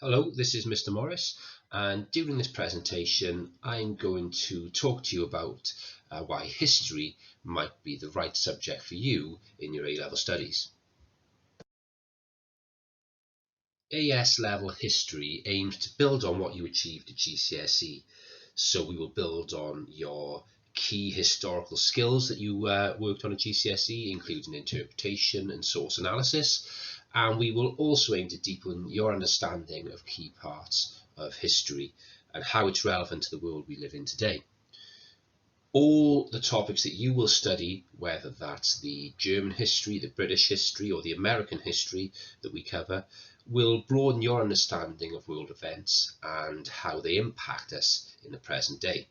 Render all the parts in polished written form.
Hello, this is Mr. Morris, and during this presentation, I'm going to talk to you about why history might be the right subject for you in your A-level studies. AS level history aims to build on what you achieved at GCSE. So we will build on your key historical skills that you worked on at GCSE, including interpretation and source analysis. And we will also aim to deepen your understanding of key parts of history and how it's relevant to the world we live in today. All the topics that you will study, whether that's the German history, the British history, or the American history that we cover, will broaden your understanding of world events and how they impact us in the present day.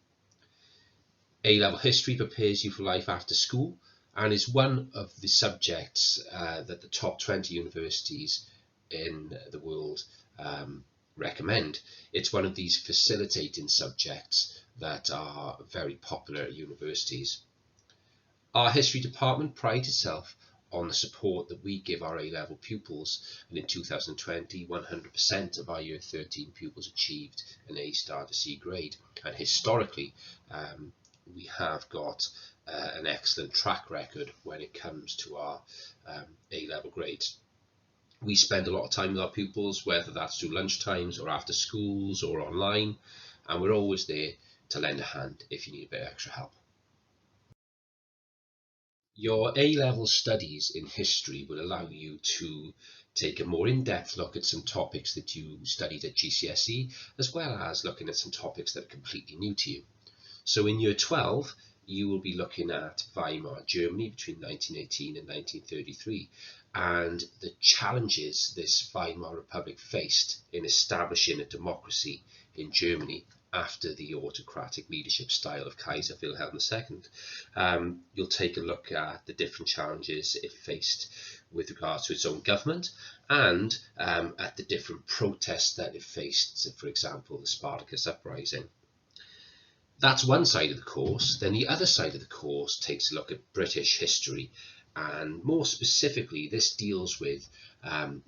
A-level history prepares you for life after school and is one of the subjects that the top 20 universities in the world recommend. It's one of these facilitating subjects that are very popular at universities. Our history department prides itself on the support that we give our A-level pupils, and in 2020 100% of our year 13 pupils achieved an A star to C grade, and historically we have got an excellent track record when it comes to our A-level grades. We spend a lot of time with our pupils, whether that's through lunchtimes or after schools or online, and we're always there to lend a hand if you need a bit of extra help. Your A-level studies in history will allow you to take a more in-depth look at some topics that you studied at GCSE, as well as looking at some topics that are completely new to you. So in year 12, you will be looking at Weimar Germany between 1918 and 1933 and the challenges this Weimar Republic faced in establishing a democracy in Germany after the autocratic leadership style of Kaiser Wilhelm II. You'll take a look at the different challenges it faced with regards to its own government and at the different protests that it faced, for example, the Spartacus uprising. That's one side of the course. Then the other side of the course takes a look at British history, and more specifically, this deals with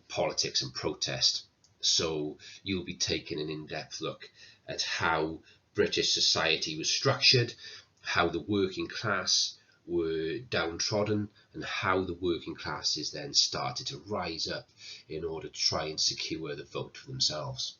politics and protest. So you'll be taking an in-depth look at how British society was structured, how the working class were downtrodden, and how the working classes then started to rise up in order to try and secure the vote for themselves.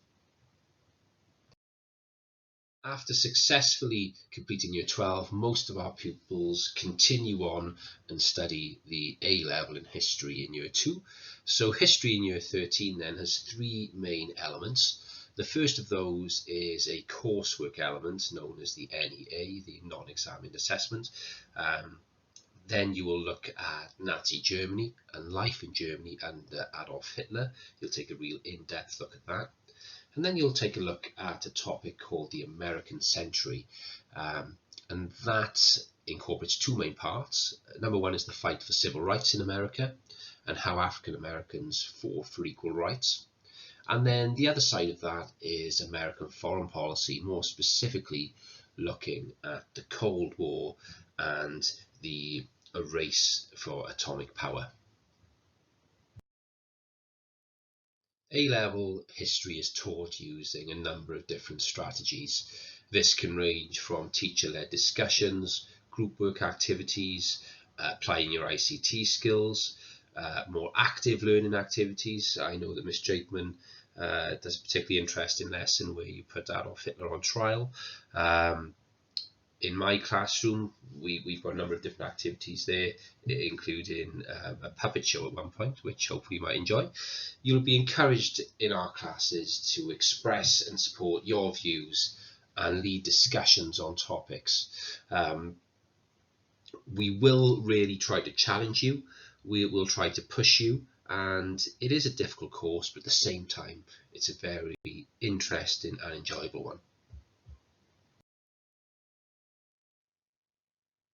After successfully completing year 12, most of our pupils continue on and study the A level in history in year 2. So history in year 13 then has three main elements. The first of those is a coursework element known as the NEA, the non-examined assessment. Then you will look at Nazi Germany and life in Germany under Adolf Hitler. You'll take a real in-depth look at that. And then you'll take a look at a topic called the American Century. And that incorporates two main parts. Number one is the fight for civil rights in America and how African Americans fought for equal rights. And then the other side of that is American foreign policy, more specifically looking at the Cold War and the race for atomic power. A-level history is taught using a number of different strategies. This can range from teacher-led discussions, group work activities, applying your ICT skills, more active learning activities. I know that Miss Jakeman does a particularly interesting lesson where you put Adolf Hitler on trial. In my classroom, we've got a number of different activities there, including a puppet show at one point, which hopefully you might enjoy. You'll be encouraged in our classes to express and support your views and lead discussions on topics. We will really try to challenge you. We will try to push you, and it is a difficult course, but at the same time, it's a very interesting and enjoyable one.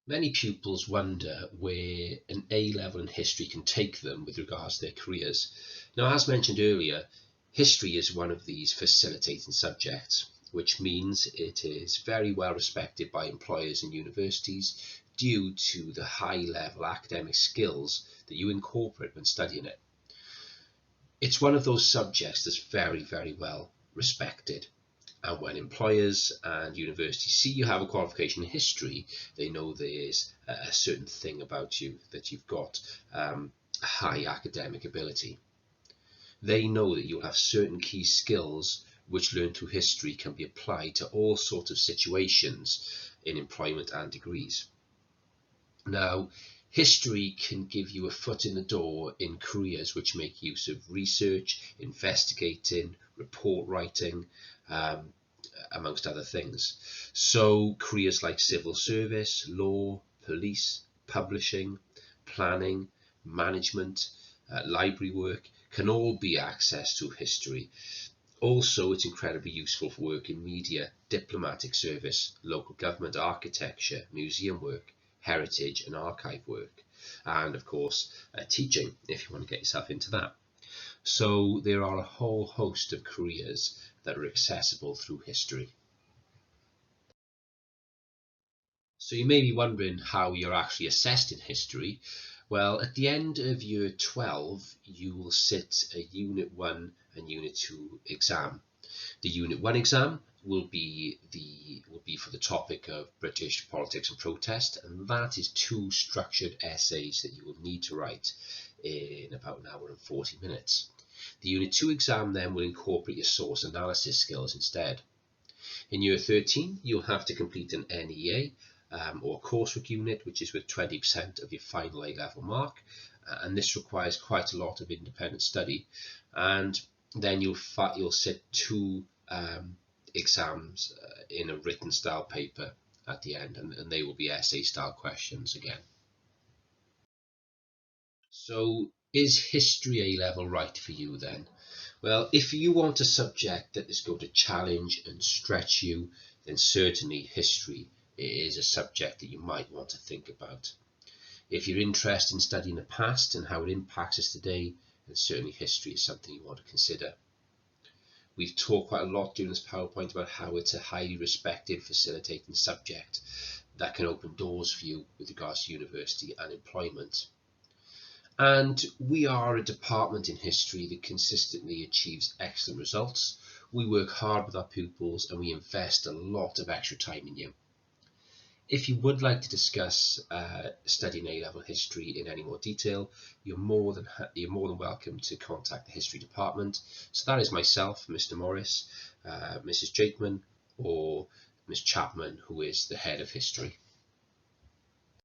Many pupils wonder where an A level in history can take them with regards to their careers. Now, as mentioned earlier, history is one of these facilitating subjects, which means it is very well respected by employers and universities due to the high level academic skills that you incorporate when studying it. It's one of those subjects that's very, very well respected. And when employers and universities see you have a qualification in history, they know there's a certain thing about you, that you've got a high academic ability. They know that you'll have certain key skills which learned through history can be applied to all sorts of situations in employment and degrees. Now, history can give you a foot in the door in careers which make use of research, investigating, report writing, amongst other things. So careers like civil service, law, police, publishing, planning, management, library work can all be accessed through history. Also, it's incredibly useful for work in media, diplomatic service, local government, architecture, museum work, heritage and archive work, and of course teaching if you want to get yourself into that. So there are a whole host of careers that are accessible through history. So you may be wondering how you're actually assessed in history. Well, at the end of year 12, you will sit a Unit 1 and Unit 2 exam. The Unit 1 exam will be for the topic of British politics and protest, and that is 2 structured essays that you will need to write in about an hour and 40 minutes. The Unit 2 exam then will incorporate your source analysis skills instead. In year 13, you'll have to complete an NEA or coursework unit, which is with 20% of your final A-level mark, and this requires quite a lot of independent study. And then you'll sit 2 exams in a written style paper at the end, and they will be essay style questions again. So is history A-level right for you then? Well, if you want a subject that is going to challenge and stretch you, then certainly history is a subject that you might want to think about. If you're interested in studying the past and how it impacts us today, then certainly history is something you want to consider. We've talked quite a lot during this PowerPoint about how it's a highly respected, facilitating subject that can open doors for you with regards to university and employment. And we are a department in history that consistently achieves excellent results. We work hard with our pupils and we invest a lot of extra time in you. If you would like to discuss studying A-level history in any more detail, you're more than welcome to contact the history department. So that is myself, Mr. Morris, Mrs. Jakeman, or Ms. Chapman, who is the head of history.